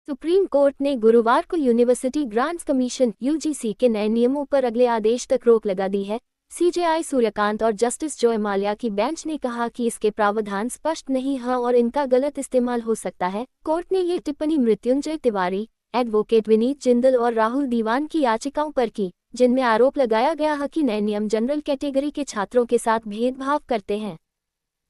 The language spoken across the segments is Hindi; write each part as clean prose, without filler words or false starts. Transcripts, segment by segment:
सुप्रीम कोर्ट ने गुरुवार को यूनिवर्सिटी ग्रांट्स कमीशन यूजीसी के नए नियमों पर अगले आदेश तक रोक लगा दी है। सीजेआई सूर्यकांत और जस्टिस जॉय माल्या की बेंच ने कहा कि इसके प्रावधान स्पष्ट नहीं हैं और इनका गलत इस्तेमाल हो सकता है। कोर्ट ने ये टिप्पणी मृत्युंजय तिवारी, एडवोकेट विनीत जिंदल और राहुल दीवान की याचिकाओं पर की, जिनमें आरोप लगाया गया है कि नए नियम जनरल कैटेगरी के छात्रों के साथ भेदभाव करते हैं।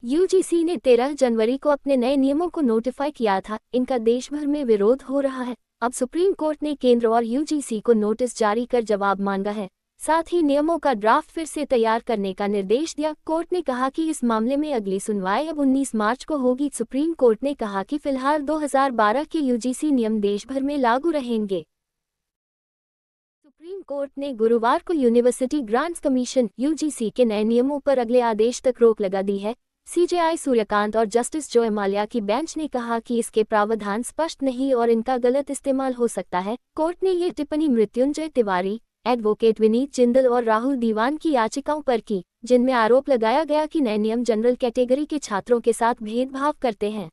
यूजीसी ने 13 जनवरी को अपने नए नियमों को नोटिफाई किया था। इनका देश भर में विरोध हो रहा है। अब सुप्रीम कोर्ट ने केंद्र और यूजीसी को नोटिस जारी कर जवाब मांगा है। साथ ही नियमों का ड्राफ्ट फिर से तैयार करने का निर्देश दिया। कोर्ट ने कहा कि इस मामले में अगली सुनवाई अब 19 मार्च को होगी। सुप्रीम कोर्ट ने कहा कि फिलहाल 2012 के यूजीसी नियम देश भर में लागू रहेंगे। सुप्रीम कोर्ट ने गुरुवार को यूनिवर्सिटी ग्रांट्स कमीशन यूजीसी के नए नियमों पर अगले आदेश तक रोक लगा दी है। सीजेआई सूर्यकांत और जस्टिस जॉय माल्या की बेंच ने कहा कि इसके प्रावधान स्पष्ट नहीं और इनका गलत इस्तेमाल हो सकता है। कोर्ट ने ये टिप्पणी मृत्युंजय तिवारी, एडवोकेट विनीत जिंदल और राहुल दीवान की याचिकाओं पर की, जिनमें आरोप लगाया गया कि नए नियम जनरल कैटेगरी के छात्रों के साथ भेदभाव करते हैं।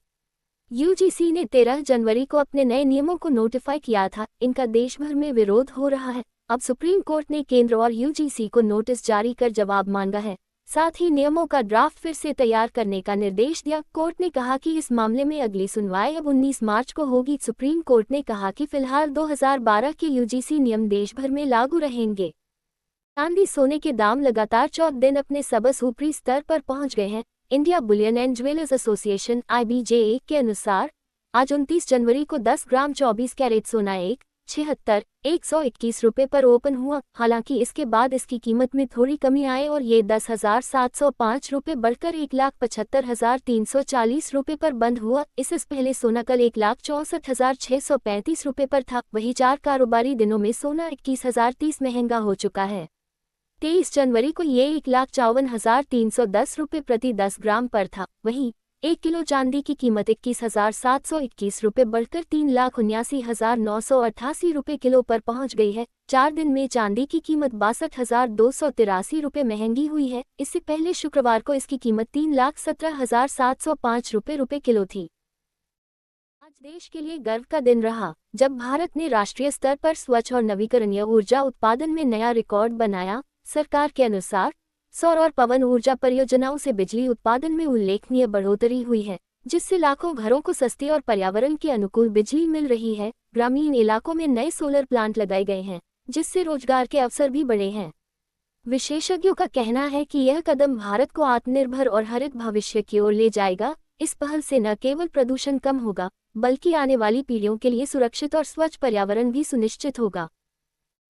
यूजीसी ने 13 जनवरी को अपने नए नियमों को नोटिफाई किया था। इनका देश भर में विरोध हो रहा है। अब सुप्रीम कोर्ट ने केंद्र और यूजीसी को नोटिस जारी कर जवाब मांगा है। साथ ही नियमों का ड्राफ्ट फिर से तैयार करने का निर्देश दिया। कोर्ट ने कहा कि इस मामले में अगली सुनवाई अब 19 मार्च को होगी। सुप्रीम कोर्ट ने कहा कि फिलहाल 2012 के यूजीसी नियम देश भर में लागू रहेंगे। चांदी सोने के दाम लगातार 14 दिन अपने सबसे ऊपरी स्तर पर पहुंच गए हैं। India Boolean and jewellers association (IBJA) के अनुसार आज 29 जनवरी को 10 ग्राम 24 कैरेट सोना 1,76,121 रुपये पर ओपन हुआ। हालांकि इसके बाद इसकी कीमत में थोड़ी कमी आई और ये 10,705 रुपये बढ़कर 1,75,340 रुपये पर बंद हुआ। इससे पहले सोना कल 1,64,635 रुपये पर था। वहीं 4 कारोबारी दिनों में सोना 21,030 महंगा हो चुका है। 23 जनवरी को ये 1,54,310 रुपये प्रति 10 ग्राम पर था। वहीं 1 किलो चांदी की कीमत 21,721 रुपये बढ़कर 3,79,988 रुपये किलो पर पहुंच गई है। 4 दिन में चांदी की कीमत 62,283 रुपये महंगी हुई है। इससे पहले शुक्रवार को इसकी कीमत 3,17,705 रुपये किलो थी। आज देश के लिए गर्व का दिन रहा, जब भारत ने राष्ट्रीय स्तर पर स्वच्छ और नवीकरणीय ऊर्जा उत्पादन में नया रिकॉर्ड बनाया। सरकार के अनुसार सौर और पवन ऊर्जा परियोजनाओं से बिजली उत्पादन में उल्लेखनीय बढ़ोतरी हुई है, जिससे लाखों घरों को सस्ती और पर्यावरण के अनुकूल बिजली मिल रही है। ग्रामीण इलाकों में नए सोलर प्लांट लगाए गए हैं, जिससे रोजगार के अवसर भी बढ़े हैं। विशेषज्ञों का कहना है कि यह कदम भारत को आत्मनिर्भर और हरित भविष्य की ओर ले जाएगा। इस पहल से न केवल प्रदूषण कम होगा, बल्कि आने वाली पीढ़ियों के लिए सुरक्षित और स्वच्छ पर्यावरण भी सुनिश्चित होगा।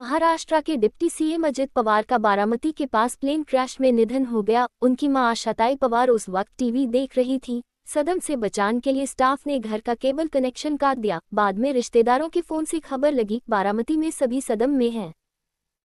महाराष्ट्र के डिप्टी सीएम अजित पवार का बारामती के पास प्लेन क्रैश में निधन हो गया। उनकी मां आशाताई पवार उस वक्त टीवी देख रही थी। सदम से बचाने के लिए स्टाफ ने घर का केबल कनेक्शन काट दिया। बाद में रिश्तेदारों के फोन से खबर लगी, बारामती में सभी सदम में हैं।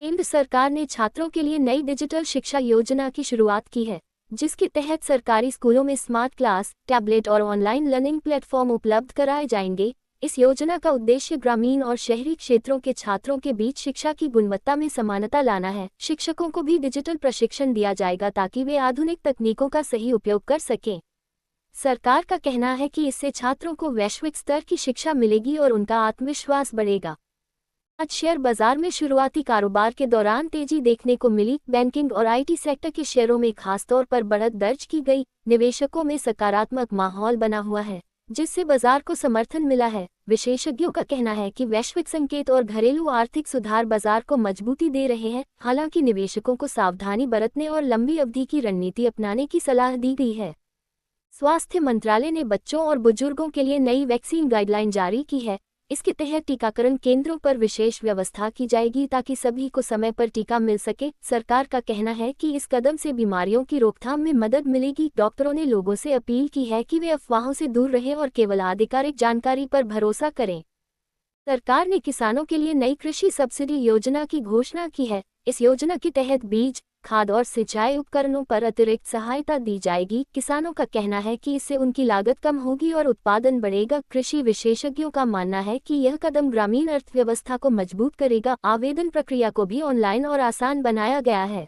केंद्र सरकार ने छात्रों के लिए नई डिजिटल शिक्षा योजना की शुरुआत की है, जिसके तहत सरकारी स्कूलों में स्मार्ट क्लास, टैबलेट और ऑनलाइन लर्निंग प्लेटफॉर्म उपलब्ध कराए जाएंगे। इस योजना का उद्देश्य ग्रामीण और शहरी क्षेत्रों के छात्रों के बीच शिक्षा की गुणवत्ता में समानता लाना है। शिक्षकों को भी डिजिटल प्रशिक्षण दिया जाएगा ताकि वे आधुनिक तकनीकों का सही उपयोग कर सकें। सरकार का कहना है कि इससे छात्रों को वैश्विक स्तर की शिक्षा मिलेगी और उनका आत्मविश्वास बढ़ेगा। आज शेयर बाजार में शुरुआती कारोबार के दौरान तेजी देखने को मिली। बैंकिंग और आईटी सेक्टर के शेयरों में खासतौर पर बढ़त दर्ज की गई। निवेशकों में सकारात्मक माहौल बना हुआ है, जिससे बाजार को समर्थन मिला है। विशेषज्ञों का कहना है कि वैश्विक संकेत और घरेलू आर्थिक सुधार बाजार को मजबूती दे रहे हैं। हालांकि निवेशकों को सावधानी बरतने और लंबी अवधि की रणनीति अपनाने की सलाह दी गई है। स्वास्थ्य मंत्रालय ने बच्चों और बुजुर्गों के लिए नई वैक्सीन गाइडलाइन जारी की है। इसके तहत टीकाकरण केंद्रों पर विशेष व्यवस्था की जाएगी ताकि सभी को समय पर टीका मिल सके। सरकार का कहना है कि इस कदम से बीमारियों की रोकथाम में मदद मिलेगी। डॉक्टरों ने लोगों से अपील की है कि वे अफवाहों से दूर रहें और केवल आधिकारिक जानकारी पर भरोसा करें। सरकार ने किसानों के लिए नई कृषि सब्सिडी योजना की घोषणा की है। इस योजना के तहत बीज, खाद और सिंचाई उपकरणों पर अतिरिक्त सहायता दी जाएगी। किसानों का कहना है कि इससे उनकी लागत कम होगी और उत्पादन बढ़ेगा। कृषि विशेषज्ञों का मानना है कि यह कदम ग्रामीण अर्थव्यवस्था को मजबूत करेगा। आवेदन प्रक्रिया को भी ऑनलाइन और आसान बनाया गया है।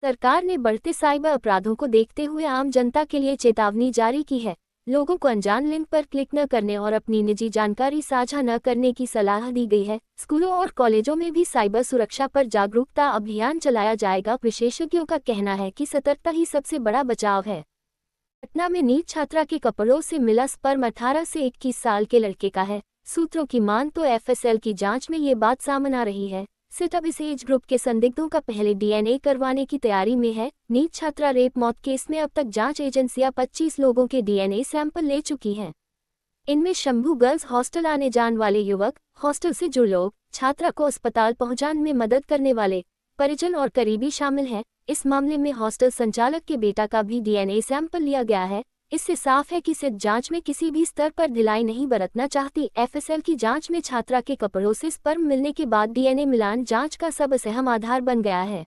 सरकार ने बढ़ते साइबर अपराधों को देखते हुए आम जनता के लिए चेतावनी जारी की है। लोगों को अनजान लिंक पर क्लिक न करने और अपनी निजी जानकारी साझा न करने की सलाह दी गई है। स्कूलों और कॉलेजों में भी साइबर सुरक्षा पर जागरूकता अभियान चलाया जाएगा। विशेषज्ञों का कहना है कि सतर्कता ही सबसे बड़ा बचाव है। पटना में नीट छात्रा के कपड़ों से मिला स्पर्म 18 से 21 साल के लड़के का है। सूत्रों की मान तो एफएसएल की जांच में ये बात सामने आ रही है। सिटअप इस एज ग्रुप के संदिग्धों का पहले डीएनए करवाने की तैयारी में है। नीट छात्रा रेप मौत केस में अब तक जांच एजेंसियां 25 लोगों के डीएनए सैंपल ले चुकी हैं। इनमें शंभू गर्ल्स हॉस्टल आने जाने वाले युवक, हॉस्टल से जुड़े लोग, छात्रा को अस्पताल पहुंचाने में मदद करने वाले परिजन और करीबी शामिल हैं। इस मामले में हॉस्टल संचालक के बेटा का भी डीएनए सैंपल लिया गया है। इससे साफ है कि सिट जांच में किसी भी स्तर पर ढिलाई नहीं बरतना चाहती। एफएसएल की जांच में छात्रा के कपड़ों से स्पर्म मिलने के बाद डीएनए मिलान जांच का सबसे अहम आधार बन गया है।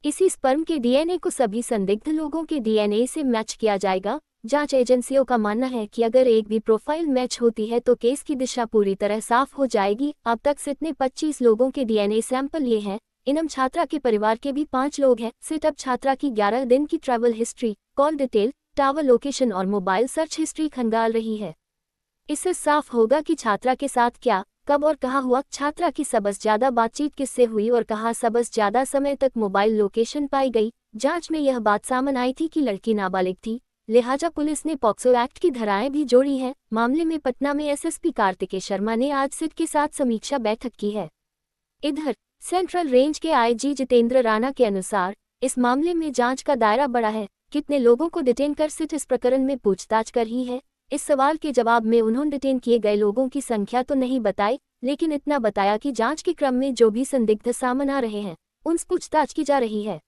इसी स्पर्म के डीएनए को सभी संदिग्ध लोगों के डीएनए से मैच किया जाएगा। जांच एजेंसियों का मानना है कि अगर एक भी प्रोफाइल मैच होती है तो केस की दिशा पूरी तरह साफ हो जाएगी। अब तक सिट ने 25 लोगों के डीएनए सैंपल लिए हैं। इनम छात्रा के परिवार के भी 5 लोग हैं। सिटअप छात्रा की 11 दिन की travel history, call detail, tower location और मोबाइल सर्च हिस्ट्री खंगाल रही है। इससे साफ होगा कि छात्रा के साथ क्या, कब और कहाँ हुआ। छात्रा की सबसे ज्यादा बातचीत किससे हुई और कहाँ सबसे ज्यादा समय तक मोबाइल लोकेशन पाई गई। जांच में यह बात सामने आई थी कि लड़की नाबालिग थी, लिहाजा पुलिस ने पॉक्सो एक्ट की धाराएं भी जोड़ी हैं। मामले में पटना में एसएसपी कार्तिकेय शर्मा ने आज सिट के साथ समीक्षा बैठक की है। इधर सेंट्रल रेंज के आईजी जितेंद्र राणा के अनुसार इस मामले में जांच का दायरा बड़ा है। कितने लोगों को डिटेन कर सिट इस प्रकरण में पूछताछ कर रही है, इस सवाल के जवाब में उन्होंने डिटेन किए गए लोगों की संख्या तो नहीं बताई, लेकिन इतना बताया कि जांच के क्रम में जो भी संदिग्ध सामने आ रहे हैं उनसे पूछताछ की जा रही है।